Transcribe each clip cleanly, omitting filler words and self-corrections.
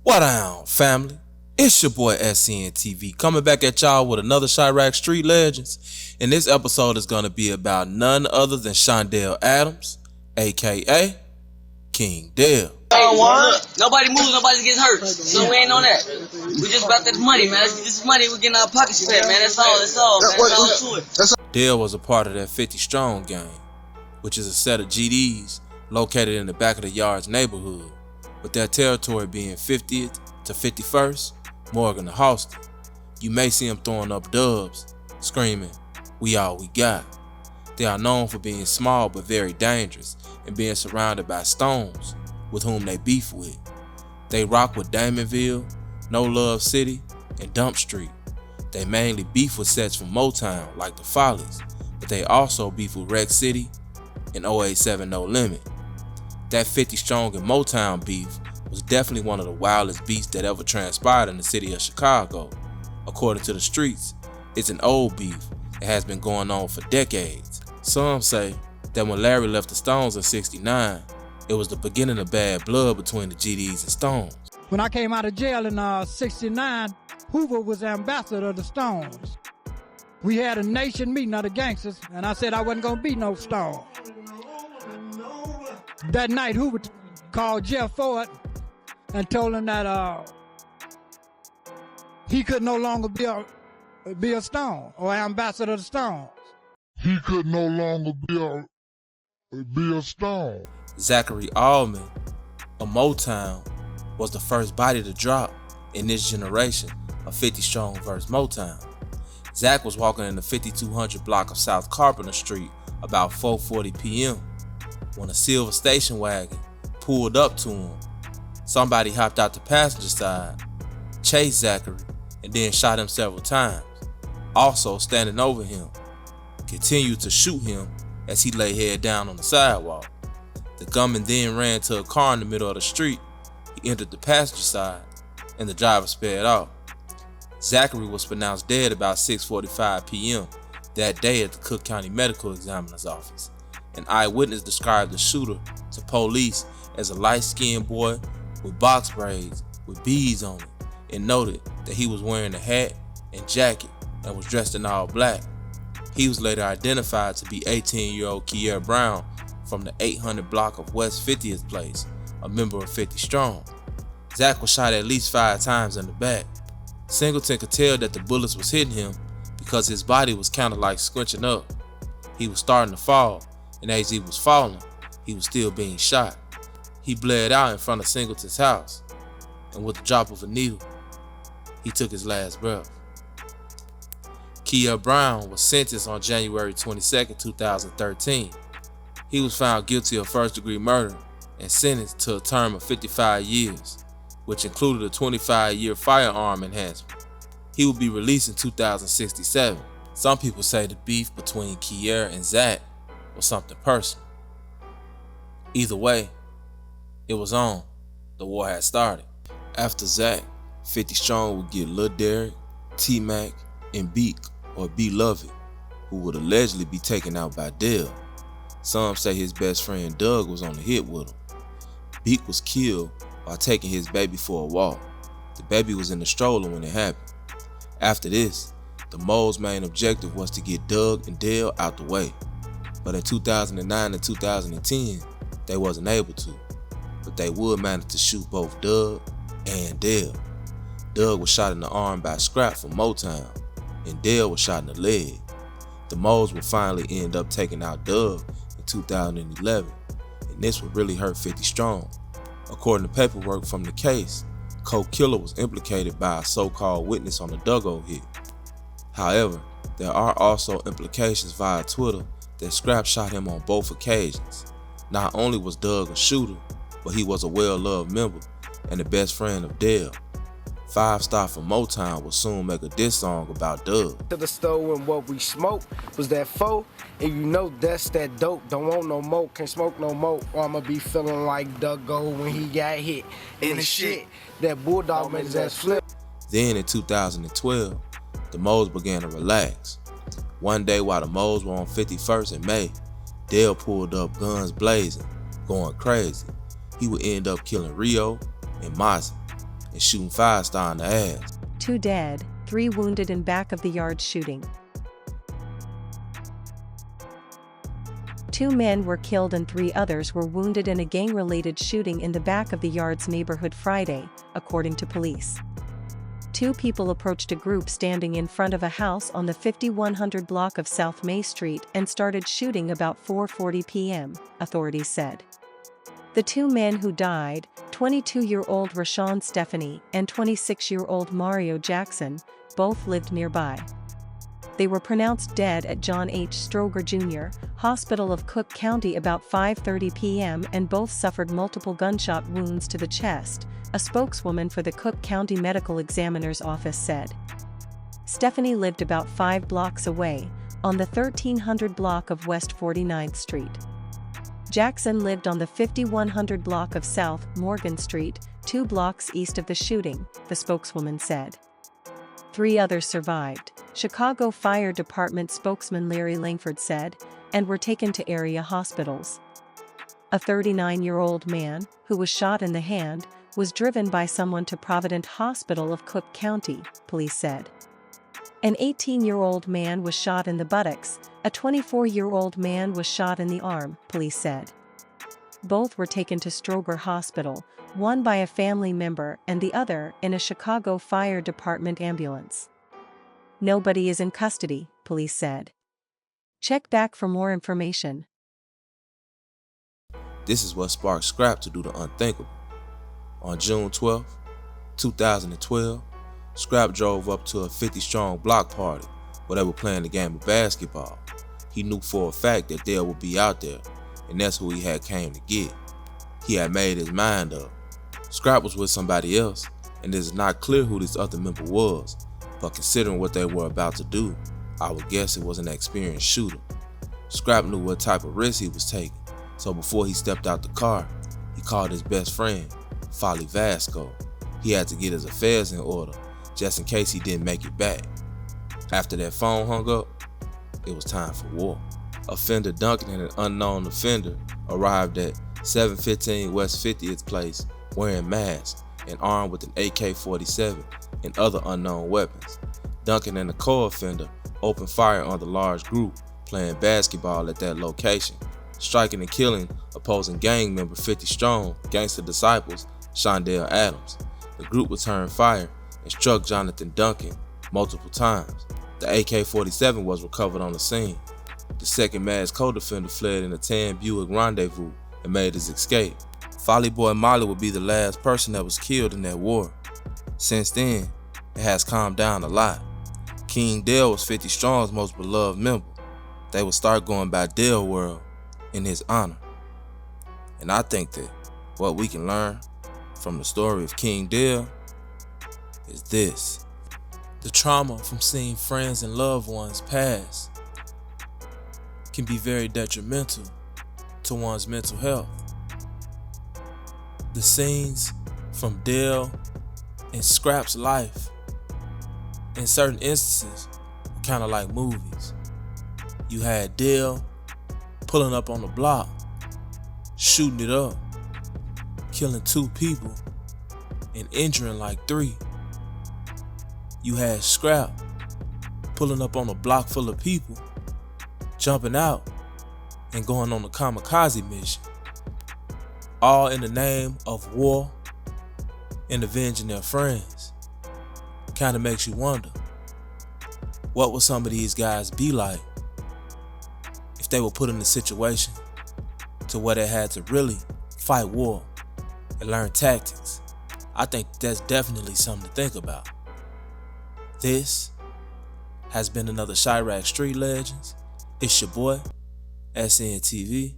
What down, family? It's your boy SCNTV coming back at y'all with another Chiraq Street Legends. And this episode is going to be about none other than Dell Adams, aka King Dell. Look, nobody moves, nobody gets hurt. So we ain't on that. We just about that money, man. This money we getting our pockets fat, man. That's all, man. That's all to it. Dell was a part of that 50 Strong gang, which is a set of GDs located in the back of the Yards neighborhood, with their territory being 50th to 51st, Morgan to Halston. You may see them throwing up dubs, screaming, "We all we got." They are known for being small but very dangerous and being surrounded by stones with whom they beef with. They rock with Damonville, No Love City, and Dump Street. They mainly beef with sets from Motown like the Follies, but they also beef with Rec City and 087 No Limit. That 50 Strong and Motown beef was definitely one of the wildest beefs that ever transpired in the city of Chicago. According to the streets, it's an old beef that has been going on for decades. Some say that when Larry left the Stones in '69, it was the beginning of bad blood between the GDs and Stones. When I came out of jail in '69, Hoover was ambassador of the Stones. We had a nation meeting of the gangsters, and I said I wasn't gonna be no Stone. That night, Hoover called Jeff Ford and told him that he could no longer be a Stone or ambassador of the Stones. He could no longer be a Stone. Zach Allmon of Motown was the first body to drop in this generation of 50 Strong vs. Motown. Zach was walking in the 5200 block of South Carpenter Street about 4:40 p.m. when a silver station wagon pulled up to him. Somebody hopped out the passenger side, chased Zachary, and then shot him several times. Also standing over him, continued to shoot him as he lay head down on the sidewalk. The gunman then ran to a car in the middle of the street. He entered the passenger side, and the driver sped off. Zachary was pronounced dead about 6:45 p.m. that day at the Cook County Medical Examiner's office. An eyewitness described the shooter to police as a light-skinned boy with box braids with beads on it, and noted that he was wearing a hat and jacket and was dressed in all black. He was later identified to be 18-year-old Kier Brown from the 800 block of West 50th Place, a member of 50 Strong. Zach was shot at least 5 times in the back. Singleton could tell that the bullets was hitting him because his body was kind of like squinching up. He was starting to fall, and as he was falling, he was still being shot. He bled out in front of Singleton's house, and with the drop of a needle, he took his last breath. Kier Brown was sentenced on January 22, 2013. He was found guilty of first-degree murder and sentenced to a term of 55 years, which included a 25-year firearm enhancement. He will be released in 2067. Some people say the beef between Kier and Zach was something personal. Either way, it was on. The war had started. After Zach, 50 Strong would get Lil Derek, T-Mac, and Beak, or B-Lovett, who would allegedly be taken out by Dell. Some say his best friend Doug was on the hit with him. Beak was killed while taking his baby for a walk. The baby was in the stroller when it happened. After this, the mole's main objective was to get Doug and Dell out the way. But in 2009 and 2010, they wasn't able to. But they would manage to shoot both Doug and Dell. Doug was shot in the arm by Scrap from Motown, and Dell was shot in the leg. The moles would finally end up taking out Doug in 2011, and this would really hurt 50 Strong. According to paperwork from the case, Coke Killer was implicated by a so-called witness on the Duggo hit. However, there are also implications via Twitter that Scrap shot him on both occasions. Not only was Doug a shooter, but he was a well-loved member and the best friend of Dell. 5 Star from Motown will soon make a diss song about Doug. To the store and what we smoked was that foe, and you know that's that dope. Don't want no more, can't smoke no more, or I'ma be feeling like Duggo when he got hit. And the shit, that bulldog made his ass flip. Then in 2012, the moles began to relax. One day while the moles were on 51st in May, Dell pulled up guns blazing, going crazy. He would end up killing Rio and Mozzie. and shooting Firestar in the ass. 2 dead, 3 wounded in back of the yard shooting. 2 men were killed and 3 others were wounded in a gang-related shooting in the back of the yard's neighborhood Friday, according to police. 2 people approached a group standing in front of a house on the 5100 block of South May Street and started shooting about 4:40 p.m., authorities said. The 2 men who died, 22-year-old Rashawn Stephanie and 26-year-old Mario Jackson, both lived nearby. They were pronounced dead at John H. Stroger Jr. Hospital of Cook County about 5:30 p.m. and both suffered multiple gunshot wounds to the chest, a spokeswoman for the Cook County Medical Examiner's Office said. Stephanie lived about 5 blocks away, on the 1300 block of West 49th Street. Jackson lived on the 5100 block of South Morgan Street, 2 blocks east of the shooting, the spokeswoman said. 3 others survived, Chicago Fire Department spokesman Larry Langford said, and were taken to area hospitals. A 39-year-old man, who was shot in the hand, was driven by someone to Provident Hospital of Cook County, police said. An 18-year-old man was shot in the buttocks, a 24-year-old man was shot in the arm, police said. Both were taken to Stroger Hospital, one by a family member and the other in a Chicago Fire Department ambulance. Nobody is in custody, police said. Check back for more information. This is what sparked Scrap to do the unthinkable. On June 12, 2012, Scrap drove up to a 50-strong block party where they were playing a game of basketball. He knew for a fact that Dell would be out there, and that's who he had came to get. He had made his mind up. Scrap was with somebody else, and it is not clear who this other member was, but considering what they were about to do, I would guess it was an experienced shooter. Scrap knew what type of risk he was taking, so before he stepped out the car, he called his best friend, Folly Vasco. He had to get his affairs in order, just in case he didn't make it back. After that phone hung up, it was time for war. Offender Duncan and an unknown offender arrived at 715 West 50th Place wearing masks and armed with an AK-47 and other unknown weapons. Duncan and the co-offender opened fire on the large group playing basketball at that location, striking and killing opposing gang member 50 strong, Gangster Disciples, Shondell Adams. The group returned fire and struck Jonathan Duncan multiple times. The AK-47 was recovered on the scene. The second masked co-defender fled in a tan Buick Rendezvous and made his escape. Folly Boy Molly would be the last person that was killed in that war. Since then, it has calmed down a lot. King Dell was 50 Strong's most beloved member. They would start going by Dell World in his honor. And I think that what we can learn from the story of King Dell is this. The trauma from seeing friends and loved ones pass can be very detrimental to one's mental health. The scenes from Dell and Scrap's life in certain instances were kind of like movies. You had Dell pulling up on the block, shooting it up, killing 2 people and injuring like 3. You had Scrap pulling up on a block full of people, jumping out and going on a kamikaze mission, all in the name of war and avenging their friends. Kind of makes you wonder, what would some of these guys be like if they were put in a situation to where they had to really fight war and learn tactics? I think that's definitely something to think about. This has been another Chiraq Street Legends. It's your boy, SNTV.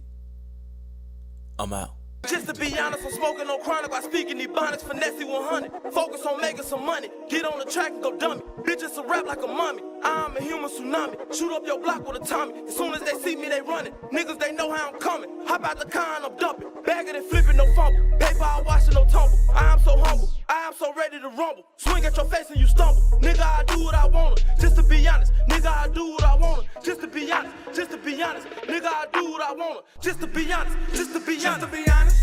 I'm out. Just to be honest, I'm smoking on chronic while speaking Ebonics, finesse 100. Focus on making some money, get on the track and go dummy. Bitches a rap like a mummy, I'm a human tsunami. Shoot up your block with a Tommy, as soon as they see me they running. Niggas they know how I'm coming, hop out the car and I'm dumping. Bagging and flipping, no fumble, paper I washing, no tumble. I am so humble, I am so ready to rumble. Swing at your face and you stumble. Nigga I do what I wanna, just to be honest. Nigga I do what I wanna, just to be honest. Just to be honest, nigga I do what I wanna, just to be honest. Just to be honest.